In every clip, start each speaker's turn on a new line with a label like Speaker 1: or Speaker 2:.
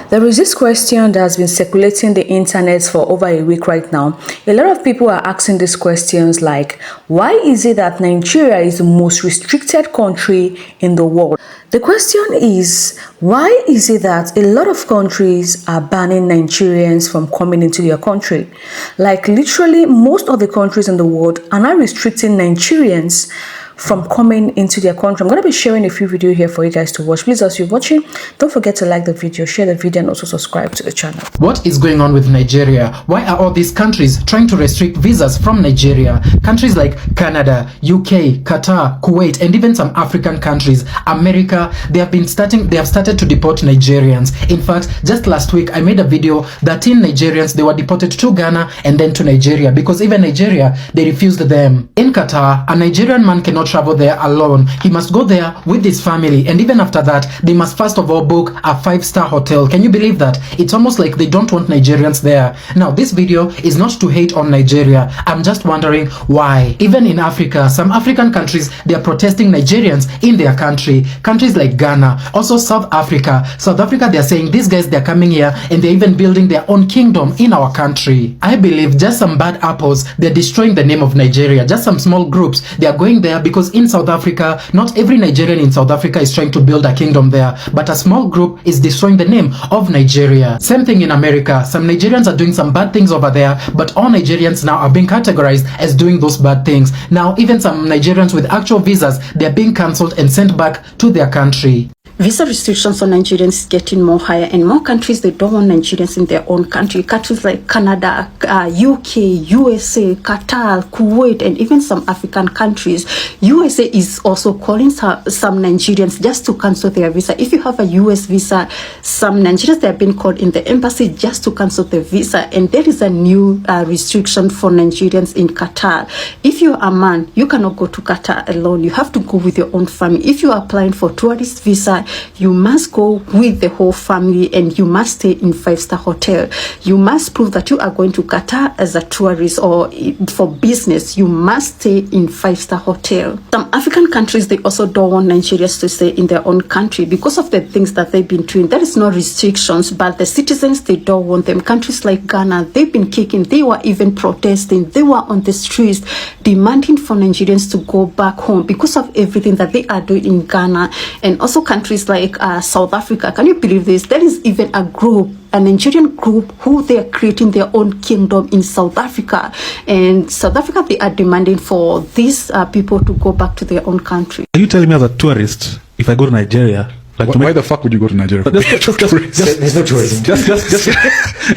Speaker 1: There is this question that has been circulating the internet for over a week right now. A lot of people are asking these questions like, why is it that Nigeria is the most restricted country in the world? The question is, why is it that a lot of countries are banning Nigerians from coming into their country? Like literally most of the countries in the world are now restricting Nigerians from coming into their country. I'm going to be sharing a few videos here for you guys to watch. Please, as you're watching, don't forget to like the video, share the video, and also subscribe to the channel.
Speaker 2: What is going on with Nigeria? Why are all these countries trying to restrict visas from Nigeria? Countries like Canada, UK, Qatar, Kuwait, and even some African countries, America, they have started to deport Nigerians. In fact, just last week, I made a video that 13 Nigerians, they were deported to Ghana and then to Nigeria because even Nigeria, they refused them. In Qatar, a Nigerian man cannot travel there alone. He must go there with his family, and even after that they must first of all book a 5-star hotel. Can you believe that? It's almost like they don't want Nigerians there. Now this video is not to hate on Nigeria. I'm just wondering why. Even in Africa, some African countries, they are protesting Nigerians in their country. Countries like Ghana, also South Africa, they are saying these guys, they're coming here and they're even building their own kingdom in our country. I believe just some bad apples, they're destroying the name of Nigeria. Just some small groups, they are going there because in South Africa, not every Nigerian in South Africa is trying to build a kingdom there, but a small group is destroying the name of Nigeria. Same thing in America. Some Nigerians are doing some bad things over there, but all Nigerians now are being categorized as doing those bad things. Now even some Nigerians with actual visas, they're being cancelled and sent back to their country.
Speaker 3: Visa restrictions on Nigerians is getting more higher, and more countries, they don't want Nigerians in their own country. Countries like Canada, UK, USA, Qatar, Kuwait, and even some African countries. USA is also calling some Nigerians just to cancel their visa. If you have a US visa, some Nigerians, they have been called in the embassy just to cancel the visa. And there is a new restriction for Nigerians in Qatar. If you're a man, you cannot go to Qatar alone. You have to go with your own family. If you are applying for tourist visa, you must go with the whole family and you must stay in 5-star hotel. You must prove that you are going to Qatar as a tourist or for business. You must stay in 5-star hotel. Some African countries, they also don't want Nigerians to stay in their own country because of the things that they've been doing. There is no restrictions, but the citizens, they don't want them. Countries like Ghana, they've been kicking. They were even protesting. They were on the streets demanding for Nigerians to go back home because of everything that they are doing in Ghana. And also countries like South Africa. Can you believe this? There is even a group, a Nigerian group, who they are creating their own kingdom in South Africa. And South Africa, they are demanding for these people to go back to their own country.
Speaker 4: Are you telling me as a tourist, if I go to Nigeria, like
Speaker 5: why the fuck would you go to Nigeria?
Speaker 4: There's no tourism. Just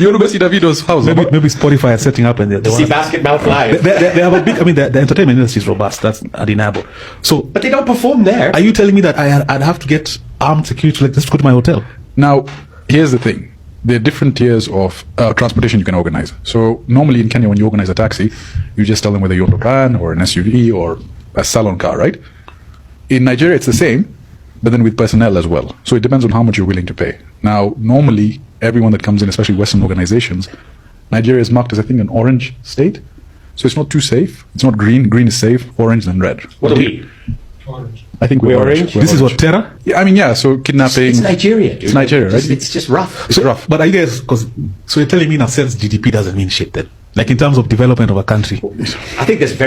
Speaker 5: you want to go see Davido's house?
Speaker 4: Maybe Spotify is setting up and they
Speaker 6: see Basketmouth live.
Speaker 4: They have a big. I mean, the entertainment industry is robust. That's undeniable. So,
Speaker 6: but they don't perform there.
Speaker 4: Are you telling me that I'd have to get armed security like just to go to my hotel?
Speaker 5: Now, here's the thing. There are different tiers of transportation you can organize. So normally in Kenya, when you organize a taxi, you just tell them whether you want a van or an SUV or a salon car, right? In Nigeria, it's the same, but then with personnel as well. So it depends on how much you're willing to pay. Now, normally, everyone that comes in, especially Western organizations, Nigeria is marked as, I think, an orange state. So it's not too safe. It's not green. Green is safe. Orange and red.
Speaker 6: What are we?
Speaker 5: Orange. I think we're orange.
Speaker 4: This is what, terror?
Speaker 5: Yeah, I mean, yeah, so kidnapping.
Speaker 6: It's Nigeria, dude.
Speaker 5: It's Nigeria, right?
Speaker 6: It's just rough.
Speaker 5: It's rough.
Speaker 4: But I guess, so you're telling me in a sense GDP doesn't mean shit then? Like in terms of development of a country?
Speaker 6: I think there's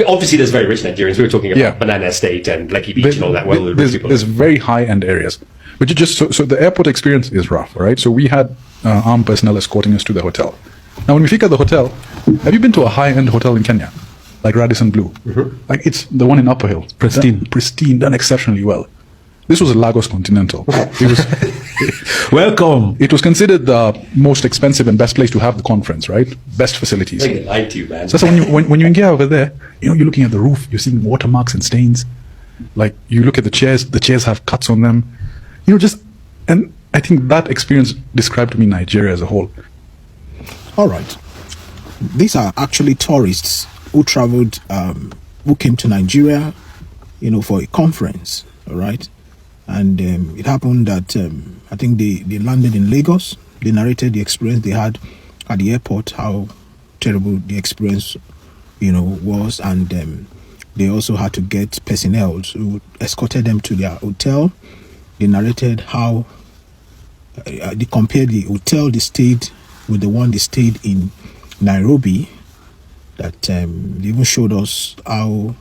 Speaker 6: obviously there's very rich Nigerians. We were talking about Banana Estate and Lekki Beach and all that. Well,
Speaker 5: there's very high-end areas. But you just, so the airport experience is rough, right? So we had armed personnel escorting us to the hotel. Now, when we figure the hotel, have you been to a high-end hotel in Kenya? Like Radisson Blu? Like it's the one in Upper Hill. Pristine, done exceptionally well. This was a Lagos Continental. It was
Speaker 4: welcome.
Speaker 5: It was considered the most expensive and best place to have the conference, right? Best facilities.
Speaker 6: I lied to you, man.
Speaker 5: So when you get over there, you know, you're looking at the roof, you're seeing watermarks and stains. Like you look at the chairs have cuts on them. You know, and I think that experience described to me Nigeria as a whole.
Speaker 7: All right. These are actually tourists who traveled, who came to Nigeria, you know, for a conference, all right? And it happened that I think they landed in Lagos. They narrated the experience they had at the airport, how terrible the experience, you know, was. And they also had to get personnel who escorted them to their hotel. They narrated how They compared the hotel they stayed with the one they stayed in Nairobi. That they even showed us how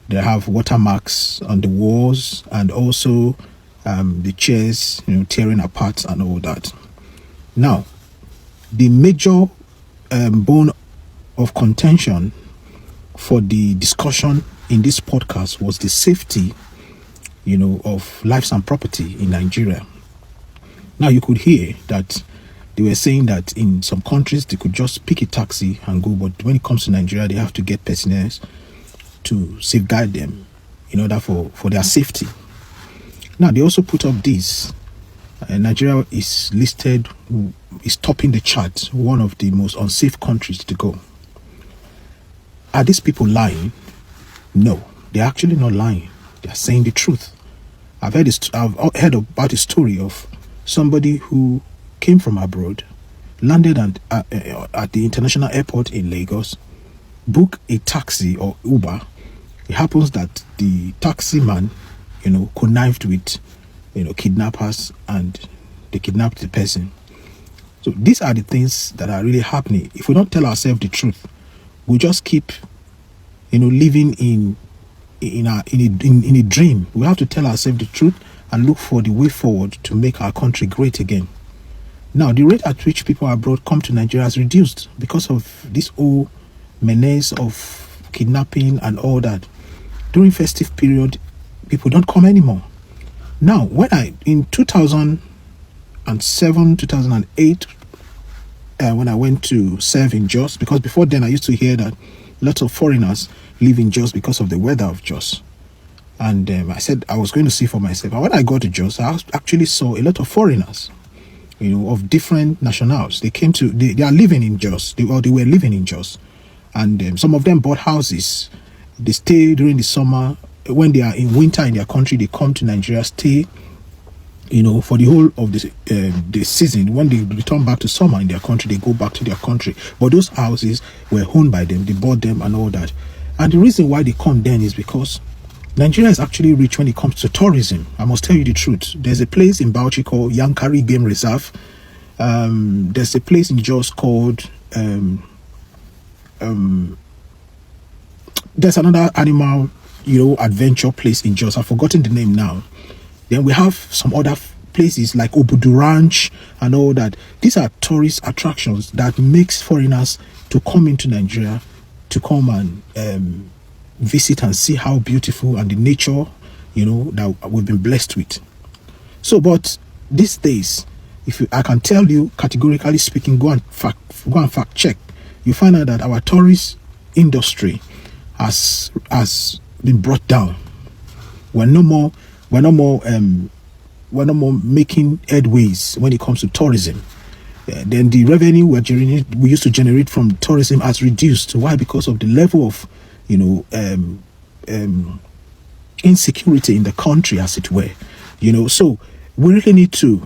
Speaker 7: they have watermarks on the walls, and also the chairs, tearing apart and all that. Now, the major bone of contention for the discussion in this podcast was the safety, of lives and property in Nigeria. Now, you could hear that they were saying that in some countries they could just pick a taxi and go, but when it comes to Nigeria, they have to get personnel to safeguard them in order for their safety. Now, they also put up this. Nigeria is topping the chart, one of the most unsafe countries to go. Are these people lying? No, they're actually not lying. They're saying the truth. I've heard about a story of somebody who came from abroad, landed at the international airport in Lagos, booked a taxi or Uber. It happens that the taxi man, connived with, kidnappers, and they kidnapped the person. So these are the things that are really happening. If we don't tell ourselves the truth, we just keep, living in a dream. We have to tell ourselves the truth and look for the way forward to make our country great again. Now, the rate at which people abroad come to Nigeria has reduced because of this whole menace of kidnapping and all that. During festive period, people don't come anymore. Now, in 2007, 2008, when I went to serve in Jos, because before then I used to hear that lots of foreigners live in Jos because of the weather of Jos. And I said I was going to see for myself. And when I got to Jos, I actually saw a lot of foreigners, of different nationals. They are living in Jos, they were living in Jos. And some of them bought houses. They stay during the summer. When they are in winter in their country, they come to Nigeria, stay, for the whole of the season. When they return back to summer in their country, they go back to their country. But those houses were owned by them. They bought them and all that. And the reason why they come then is because Nigeria is actually rich when it comes to tourism. I must tell you the truth. There's a place in Bauchi called Yankari Game Reserve. There's a place in Jos called there's another animal, adventure place in Jos. I've forgotten the name now. Then we have some other places like Obudu Ranch and all that. These are tourist attractions that makes foreigners to come into Nigeria, to come and visit and see how beautiful and the nature, that we've been blessed with. So, but these days, I can tell you categorically speaking, go and fact check. You find out that our tourist industry has been brought down. We're no more making headways when it comes to tourism. Then the revenue we used to generate from tourism has reduced. Why? Because of the level of insecurity in the country, as it were. So we really need to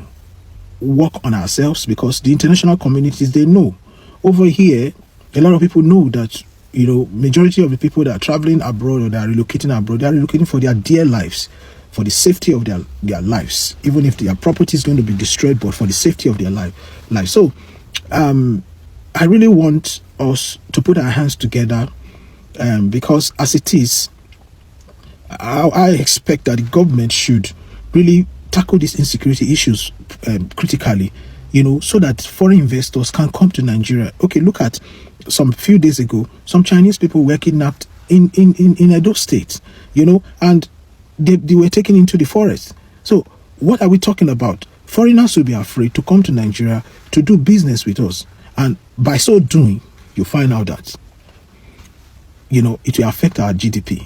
Speaker 7: work on ourselves, because the international communities, they know. Over here, a lot of people know that majority of the people that are traveling abroad or that are relocating abroad, they are relocating for their dear lives, for the safety of their lives, even if their property is going to be destroyed, but for the safety of their life. So I really want us to put our hands together, because as it is, I expect that the government should really tackle these insecurity issues critically, so that foreign investors can come to Nigeria. Okay, look at some few days ago, some Chinese people were kidnapped in Edo State, and they were taken into the forest. So what are we talking about? Foreigners will be afraid to come to Nigeria to do business with us. And by so doing, you find out that, it will affect our GDP.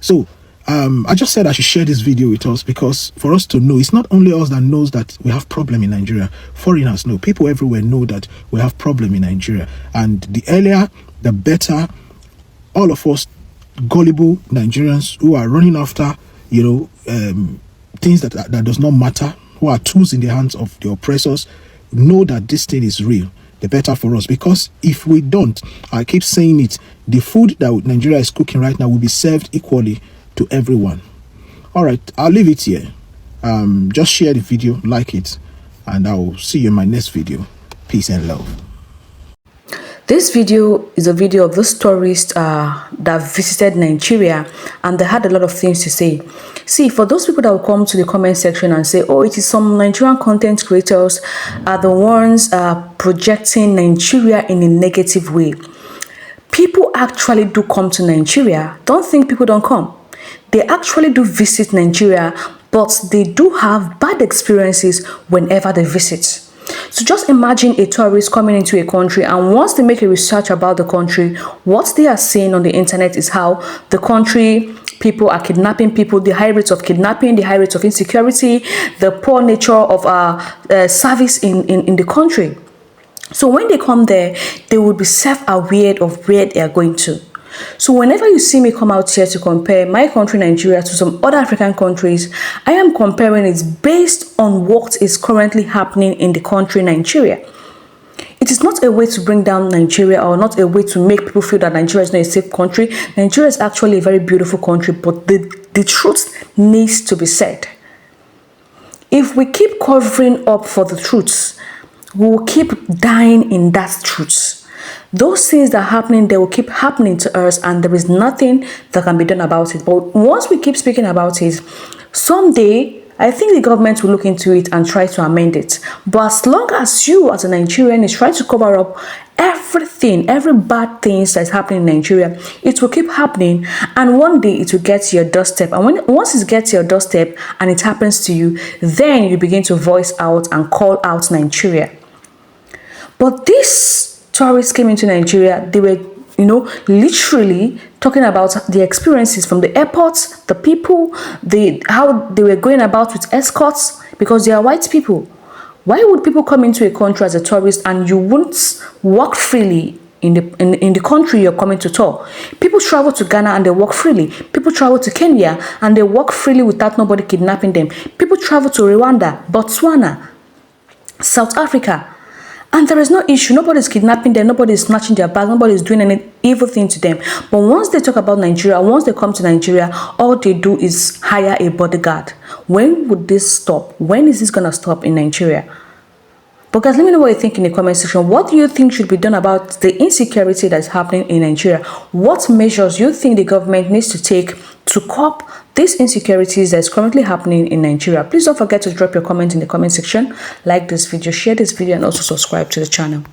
Speaker 7: So I just said I should share this video with us, because for us to know, it's not only us that knows that we have problem in Nigeria. Foreigners know. People everywhere know that we have problem in Nigeria. And the earlier, the better. All of us gullible Nigerians who are running after, things that does not matter, who are tools in the hands of the oppressors, know that this thing is real. The better for us. Because if we don't, I keep saying it, the food that Nigeria is cooking right now will be served equally to everyone. All right, I'll leave it here. Just share the video, like it, and I will see you in my next video. Peace and love.
Speaker 1: This video is a video of those tourists that visited Nigeria, and they had a lot of things to say. See, for those people that will come to the comment section and say, oh, it is some Nigerian content creators are the ones projecting Nigeria in a negative way. People actually do come to Nigeria. Don't think people don't come. They actually do visit Nigeria, but they do have bad experiences whenever they visit. So just imagine a tourist coming into a country, and once they make a research about the country, what they are seeing on the internet is how the country people are kidnapping people, the high rates of kidnapping, the high rates of insecurity, the poor nature of service in the country. So when they come there, they will be self-aware of where they are going to. So whenever you see me come out here to compare my country, Nigeria, to some other African countries, I am comparing it based on what is currently happening in the country, Nigeria. It is not a way to bring down Nigeria, or not a way to make people feel that Nigeria is not a safe country. Nigeria is actually a very beautiful country, but the truth needs to be said. If we keep covering up for the truths, we will keep dying in that truth. Those things that are happening, they will keep happening to us, and there is nothing that can be done about it. But once we keep speaking about it, someday, I think the government will look into it and try to amend it. But as long as you, as a Nigerian, is trying to cover up everything, every bad thing that is happening in Nigeria, it will keep happening, and one day it will get to your doorstep. And once it gets to your doorstep and it happens to you, then you begin to voice out and call out Nigeria. But these tourists came into Nigeria, they were, literally talking about the experiences from the airports, the people, how they were going about with escorts, because they are white people. Why would people come into a country as a tourist and you won't walk freely in the country you're coming to tour? People travel to Ghana and they walk freely. People travel to Kenya and they walk freely without nobody kidnapping them. People travel to Rwanda, Botswana, South Africa, and there is no issue. Nobody is kidnapping them. Nobody is snatching their bag. Nobody is doing any evil thing to them. But once they talk about Nigeria, once they come to Nigeria, all they do is hire a bodyguard. When would this stop? When is this going to stop in Nigeria? But guys, let me know what you think in the comment section. What do you think should be done about the insecurity that's happening in Nigeria? What measures you think the government needs to take to curb these insecurities that's currently happening in Nigeria? Please don't forget to drop your comment in the comment section, like this video, share this video, and also subscribe to the channel.